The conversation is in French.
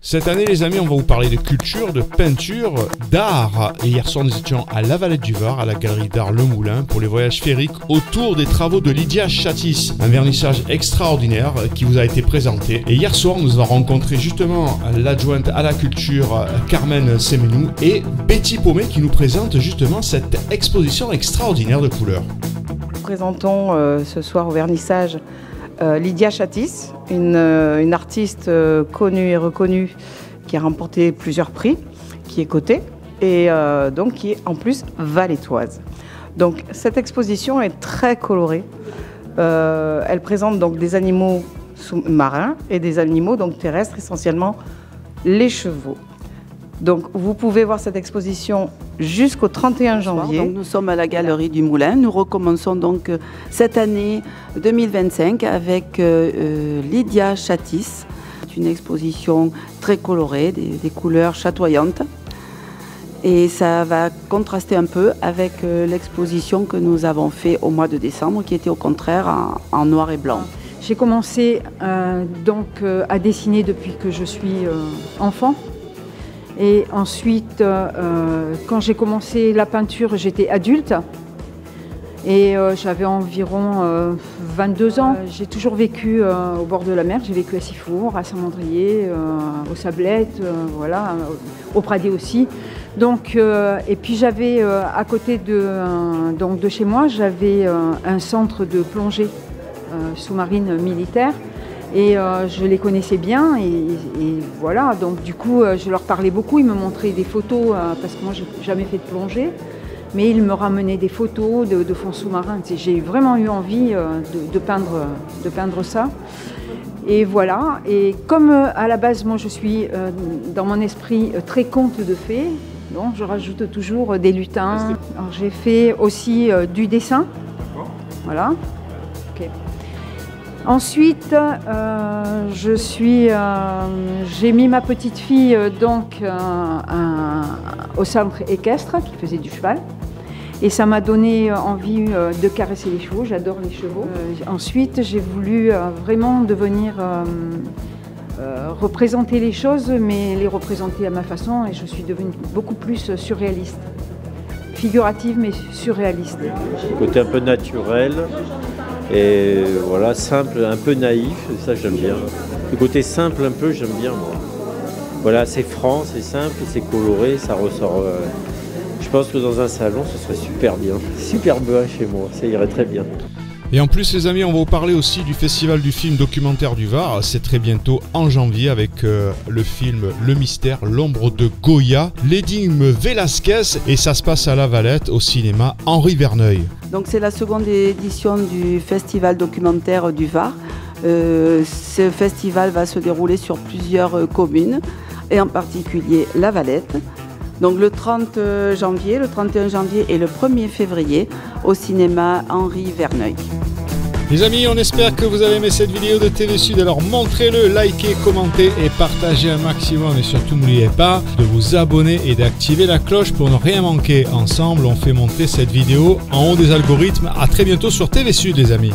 Cette année les amis, on va vous parler de culture, de peinture, d'art. Et hier soir nous étions à La Valette du Var, à la galerie d'art Le Moulin, pour les voyages féeriques autour des travaux de Lydia Châtisse. Un vernissage extraordinaire qui vous a été présenté. Et hier soir nous avons rencontré justement l'adjointe à la culture Carmen Semenou et Betty Paumet qui nous présente justement cette exposition extraordinaire de couleurs. Nous présentons ce soir au vernissage Lydia Châtisse, une artiste connue et reconnue qui a remporté plusieurs prix, qui est cotée et donc qui est en plus valettoise. Donc cette exposition est très colorée. Elle présente donc des animaux sous-marins et des animaux donc terrestres, essentiellement les chevaux. Donc vous pouvez voir cette exposition jusqu'au 31 janvier. Donc, nous sommes à la galerie du Moulin. Nous recommençons donc cette année 2025 avec Lydia Châtisse. C'est une exposition très colorée, des couleurs chatoyantes. Et ça va contraster un peu avec l'exposition que nous avons faite au mois de décembre, qui était au contraire en noir et blanc. J'ai commencé à dessiner depuis que je suis enfant. Et ensuite, quand j'ai commencé la peinture, j'étais adulte et j'avais environ 22 ans. J'ai toujours vécu au bord de la mer. J'ai vécu à Sifour, à Saint-Mandrier, aux Sablettes, voilà, au Pradé aussi. Donc, et puis j'avais à côté de chez moi, j'avais un centre de plongée sous-marine militaire. Et je les connaissais bien et voilà, donc du coup je leur parlais beaucoup, ils me montraient des photos parce que moi j'ai jamais fait de plongée, mais ils me ramenaient des photos de fonds sous-marins. J'ai vraiment eu envie de peindre ça. Et voilà, et comme à la base moi je suis dans mon esprit très conte de fées, donc je rajoute toujours des lutins. J'ai fait aussi du dessin, voilà. Okay. Ensuite, j'ai mis ma petite fille au centre équestre qui faisait du cheval et ça m'a donné envie de caresser les chevaux, j'adore les chevaux. Ensuite, j'ai voulu vraiment devenir représenter les choses, mais les représenter à ma façon et je suis devenue beaucoup plus surréaliste. Figurative mais surréaliste. Côté un peu naturel. Et voilà, simple, un peu naïf, ça j'aime bien. Le côté simple un peu, j'aime bien moi. Voilà, c'est franc, c'est simple, c'est coloré, ça ressort. Je pense que dans un salon, ce serait super bien. Super beau chez moi, ça irait très bien. Et en plus les amis, on va vous parler aussi du festival du film documentaire du Var. C'est très bientôt en janvier avec le film Le Mystère, l'ombre de Goya, l'énigme Velasquez et ça se passe à La Valette au cinéma Henri Verneuil. Donc c'est la seconde édition du festival documentaire du Var. Ce festival va se dérouler sur plusieurs communes et en particulier La Valette. Donc le 30 janvier, le 31 janvier et le 1er février au cinéma Henri Verneuil. Les amis, on espère que vous avez aimé cette vidéo de TV Sud, alors montrez-le, likez, commentez et partagez un maximum et surtout n'oubliez pas de vous abonner et d'activer la cloche pour ne rien manquer. Ensemble, on fait monter cette vidéo en haut des algorithmes. À très bientôt sur TV Sud les amis.